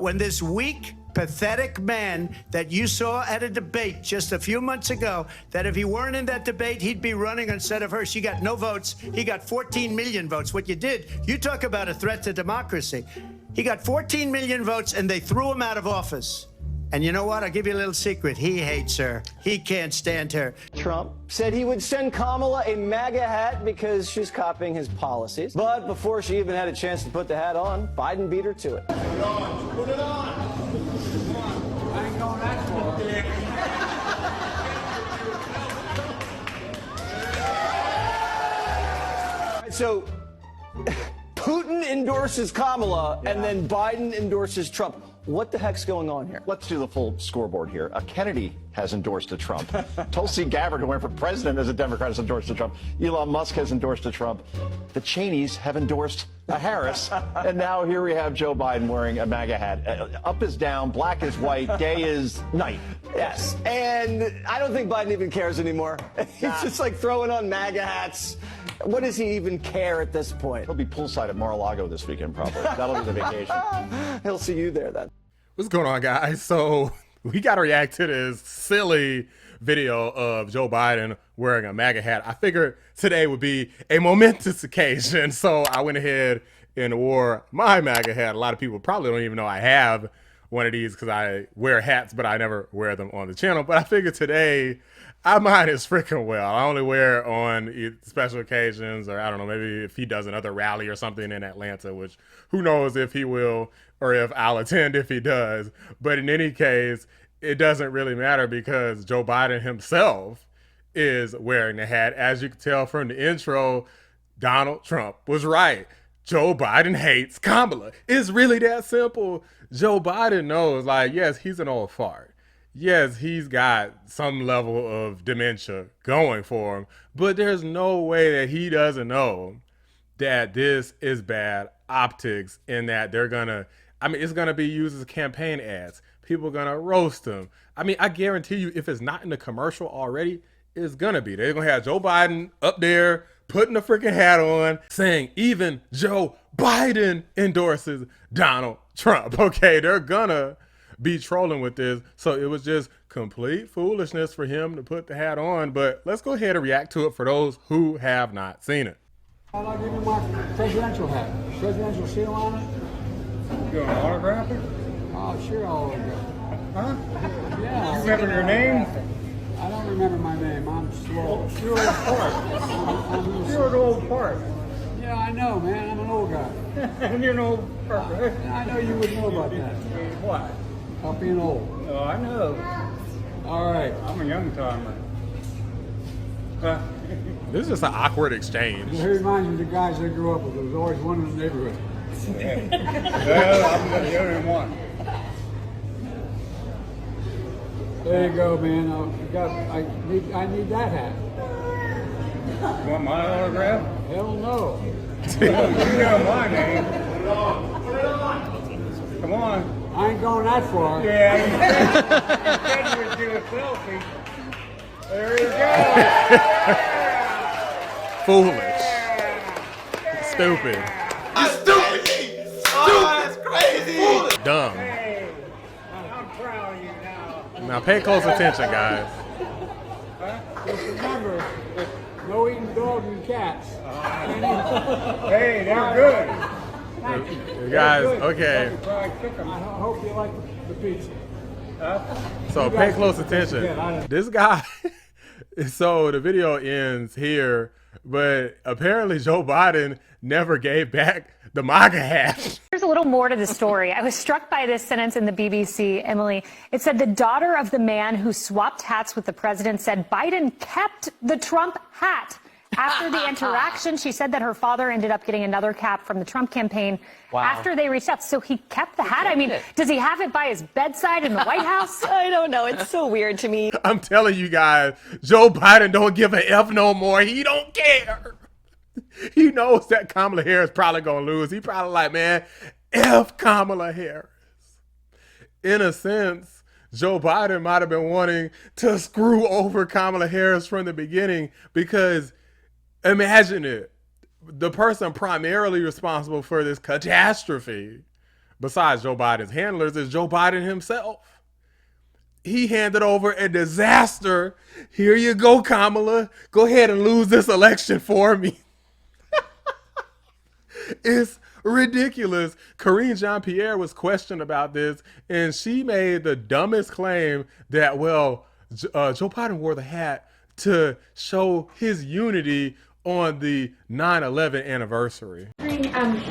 when this weak, pathetic man that you saw at a debate just a few months ago, that if he weren't in that debate, he'd be running instead of her. She got no votes. He got 14 million votes. What you did, you talk about a threat to democracy. He got 14 million votes, and they threw him out of office. And you know what? I'll give you a little secret. He hates her. He can't stand her. Trump said he would send Kamala a MAGA hat because she's copying his policies. But before she even had a chance to put the hat on, Biden beat her to it. Put it on. Put it on. I ain't going that far. So Putin endorses Kamala, and then Biden endorses Trump. What the heck's going on here? Let's do the full scoreboard here. Kennedy has endorsed a Trump. Tulsi Gabbard, who ran for president as a Democrat, has endorsed a Trump. Elon Musk has endorsed a Trump. The Cheneys have endorsed a Harris. And now here we have Joe Biden wearing a MAGA hat. Up is down, black is white, day is night. Yes, and I don't think Biden even cares anymore. He's just like throwing on MAGA hats. What does he even care at this point? He'll be poolside at Mar-a-Lago this weekend, probably. That'll be the vacation. He'll see you there then. What's going on, guys? So we got to react to this silly video of Joe Biden wearing a MAGA hat. I figured today would be a momentous occasion, so I went ahead and wore my MAGA hat. A lot of people probably don't even know I have one of these because I wear hats, but I never wear them on the channel. But I figured today I might as freaking well. I only wear it on special occasions, or I don't know, maybe if he does another rally or something in Atlanta, which who knows if he will or if I'll attend if he does. But in any case, it doesn't really matter because Joe Biden himself is wearing the hat. As you can tell from the intro, Donald Trump was right. Joe Biden hates Kamala. It's really that simple. Joe Biden knows, like, yes, he's an old fart. Yes, he's got some level of dementia going for him, but there's no way that he doesn't know that this is bad optics and that they're gonna, it's gonna be used as campaign ads. People are gonna roast him. I guarantee you, if it's not in the commercial already, it's gonna be. They're gonna have Joe Biden up there putting the freaking hat on saying even Joe Biden endorses Donald Trump. Okay, they're gonna be trolling with this. So it was just complete foolishness for him to put the hat on. But let's go ahead and react to it for those who have not seen it. I'll give you my presidential hat. Presidential seal on it. You want to autograph it? Oh, sure I'll autograph it. Huh? Yeah. You remember your name? I don't remember my name. I'm slow. You're an old part. You're an old part. Yeah, I know, man. I'm an old guy. And you're an old person. I know you would know about that. What? About being old. Oh, I know. All right. I'm a young timer. This is just an awkward exchange. It reminds me of the guys I grew up with. There was always one in the neighborhood. Well, I'm the only one. There you go, man. I need that hat. You want my autograph? Hell no. You know my name. Put it on. Come on. I ain't going that far. Yeah. You said you would do a selfie. There you go. Foolish. Stupid. Stupid! Oh, that's crazy! Dumb. Hey, I'm proud of you now. Now pay close attention, guys. Just remember, no eating dogs and cats. Hey, they're good. Guys, okay. I hope you like the pizza. So pay close attention. This guy, so the video ends here, but apparently Joe Biden never gave back the MAGA hat. There's a little more to the story. I was struck by this sentence in the BBC, Emily. It said the daughter of the man who swapped hats with the president said Biden kept the Trump hat. After the interaction, she said that her father ended up getting another cap from the Trump campaign after they reached out. So he kept the hat. I mean, does he have it by his bedside in the White House? I don't know. It's so weird to me. I'm telling you guys, Joe Biden don't give a F no more. He don't care. He knows that Kamala Harris probably gonna lose. He probably like, man, F Kamala Harris. In a sense, Joe Biden might have been wanting to screw over Kamala Harris from the beginning because imagine it. The person primarily responsible for this catastrophe besides Joe Biden's handlers, is Joe Biden himself. He handed over a disaster. Here you go, Kamala. Go ahead and lose this election for me. It's ridiculous. Karine Jean-Pierre was questioned about this, and she made the dumbest claim that, well, Joe Biden wore the hat to show his unity on the 9/11 anniversary.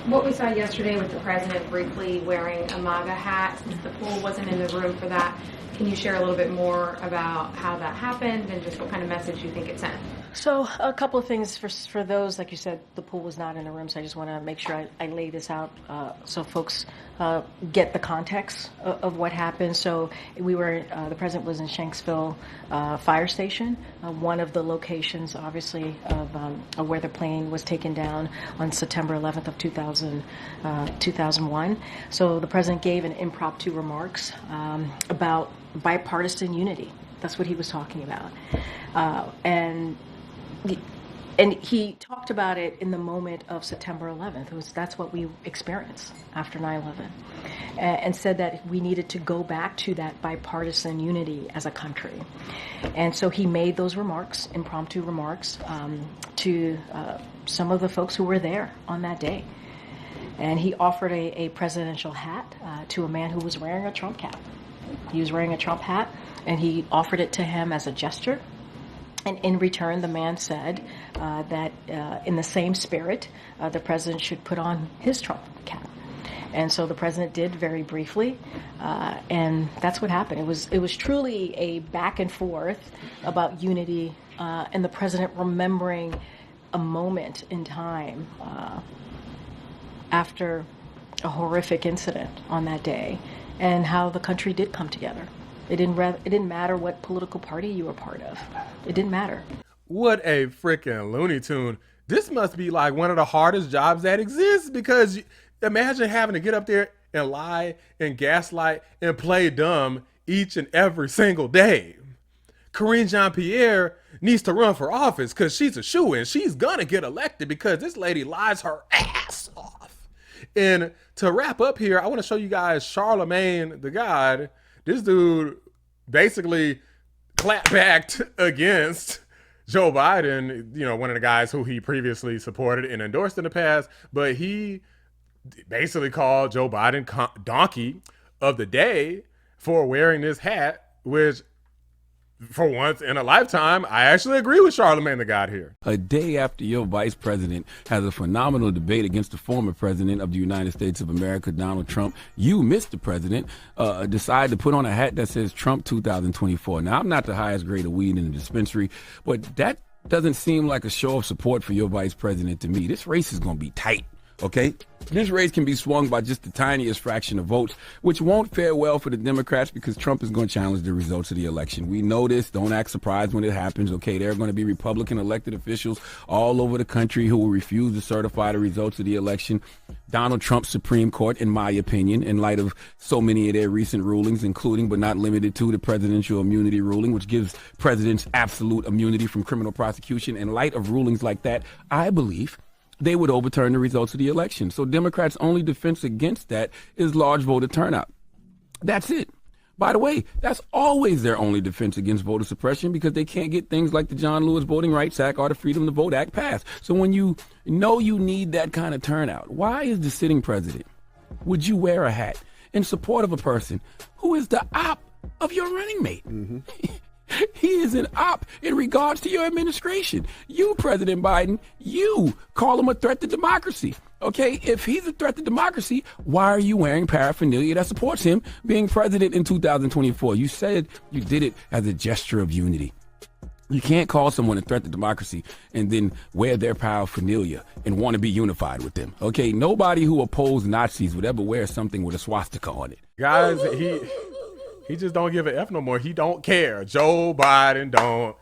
What we saw yesterday with the president briefly wearing a MAGA hat, since the pool wasn't in the room for that, can you share a little bit more about how that happened and just what kind of message you think it sent? So a couple of things for those, like you said, the pool was not in the room, so I just want to make sure I lay this out so folks get the context of what happened. So we were, the president was in Shanksville Fire Station, one of the locations, obviously, of where the plane was taken down on September 11th of 2001. So the president gave an impromptu remarks about bipartisan unity. That's what he was talking about. And he talked about it in the moment of September 11th. That's what we experienced after 9/11, and said that we needed to go back to that bipartisan unity as a country. And so he made those remarks, impromptu remarks, to some of the folks who were there on that day. And he offered a presidential hat to a man who was wearing a Trump cap. He was wearing a Trump hat, and he offered it to him as a gesture. And in return, the man said that in the same spirit, the president should put on his Trump cap. And so the president did very briefly, and that's what happened. It was truly a back and forth about unity, and the president remembering a moment in time after a horrific incident on that day, and how the country did come together. It didn't matter what political party you were part of. It didn't matter. What a freaking Looney Tune. This must be like one of the hardest jobs that exists, because imagine having to get up there and lie and gaslight and play dumb each and every single day. Karine Jean-Pierre needs to run for office because she's a shoo-in. She's gonna get elected because this lady lies her ass off. And to wrap up here, I want to show you guys Charlamagne the God. This dude basically clapbacked against Joe Biden, you know, one of the guys who he previously supported and endorsed in the past, but he basically called Joe Biden donkey of the day for wearing this hat, which for once in a lifetime, I actually agree with Charlamagne the God here. A day after your vice president has a phenomenal debate against the former president of the United States of America, Donald Trump, you, Mr. President, decide to put on a hat that says Trump 2024. Now, I'm not the highest grade of weed in the dispensary, but that doesn't seem like a show of support for your vice president to me. This race is going to be tight. Okay, this race can be swung by just the tiniest fraction of votes, which won't fare well for the Democrats because Trump is going to challenge the results of the election. We know this. Don't act surprised when it happens. Okay, there are going to be Republican elected officials all over the country who will refuse to certify the results of the election. Donald Trump's Supreme Court, in my opinion, in light of so many of their recent rulings, including but not limited to the presidential immunity ruling, which gives presidents absolute immunity from criminal prosecution. In light of rulings like that, I believe they would overturn the results of the election. So Democrats' only defense against that is large voter turnout. That's it. By the way, that's always their only defense against voter suppression because they can't get things like the John Lewis Voting Rights Act or the Freedom to Vote Act passed. So when you know you need that kind of turnout, why is the sitting president, would you wear a hat in support of a person who is the op of your running mate? Mm-hmm. He is an op in regards to your administration. You, President Biden, you call him a threat to democracy. Okay, if he's a threat to democracy, why are you wearing paraphernalia that supports him being president in 2024? You said you did it as a gesture of unity. You can't call someone a threat to democracy and then wear their paraphernalia and want to be unified with them. Okay, nobody who opposed Nazis would ever wear something with a swastika on it. Guys, he just don't give a F no more. He don't care. Joe Biden don't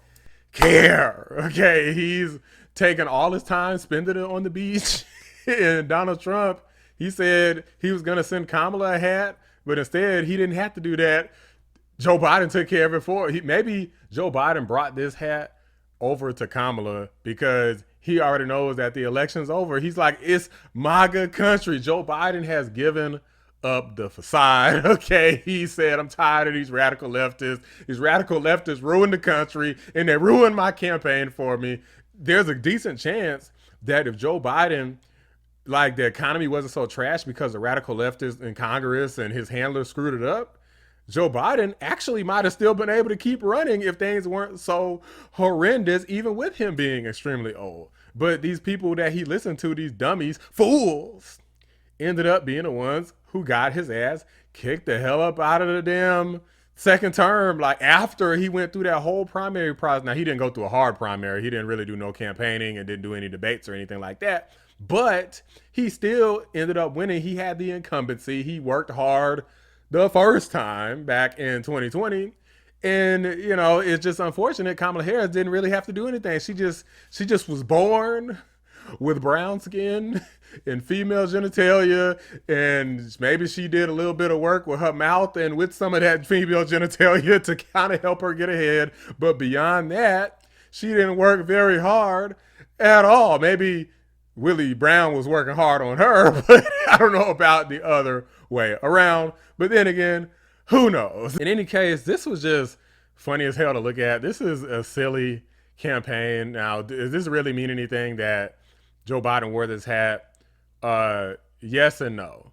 care. Okay, he's taking all his time, spending it on the beach. And Donald Trump, he said he was going to send Kamala a hat, but instead he didn't have to do that. Joe Biden took care of it for him. Maybe Joe Biden brought this hat over to Kamala because he already knows that the election's over. He's like, it's MAGA country. Joe Biden has given up the facade. Okay, he said, I'm tired of these radical leftists. These radical leftists ruined the country and they ruined my campaign for me. There's a decent chance that if Joe Biden, like, the economy wasn't so trash because the radical leftists in Congress and his handlers screwed it up, Joe Biden actually might have still been able to keep running if things weren't so horrendous, even with him being extremely old. But these people that he listened to, these dummies, fools, ended up being the ones who got his ass kicked the hell up out of the damn second term. Like, after he went through that whole primary process. Now, he didn't go through a hard primary. He didn't really do no campaigning and didn't do any debates or anything like that. But he still ended up winning. He had the incumbency. He worked hard the first time back in 2020. And, you know, it's just unfortunate Kamala Harris didn't really have to do anything. She just was born with brown skin and female genitalia, and maybe she did a little bit of work with her mouth and with some of that female genitalia to kind of help her get ahead. But beyond that, she didn't work very hard at all. Maybe Willie Brown was working hard on her, but I don't know about the other way around. But then again, who knows? In any case, this was just funny as hell to look at. This is a silly campaign. Now, does this really mean anything that Joe Biden wore this hat? Yes and no.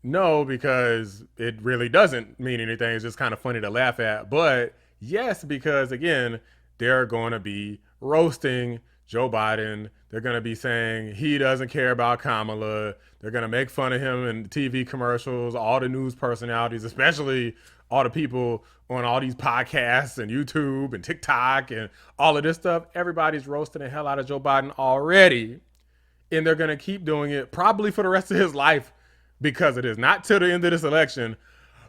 No, because it really doesn't mean anything. It's just kind of funny to laugh at. But yes, because again, they're going to be roasting Joe Biden. They're going to be saying he doesn't care about Kamala. They're going to make fun of him in TV commercials, all the news personalities, especially all the people on all these podcasts and YouTube and TikTok and all of this stuff. Everybody's roasting the hell out of Joe Biden already. And they're going to keep doing it probably for the rest of his life because it is not till the end of this election,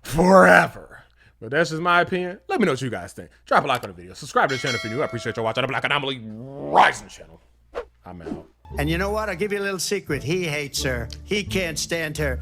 forever. But that's just my opinion. Let me know what you guys think. Drop a like on the video. Subscribe to the channel if you're new. I appreciate you watching the Black Anomaly Rising channel. I'm out. And you know what? I'll give you a little secret. He hates her. He can't stand her.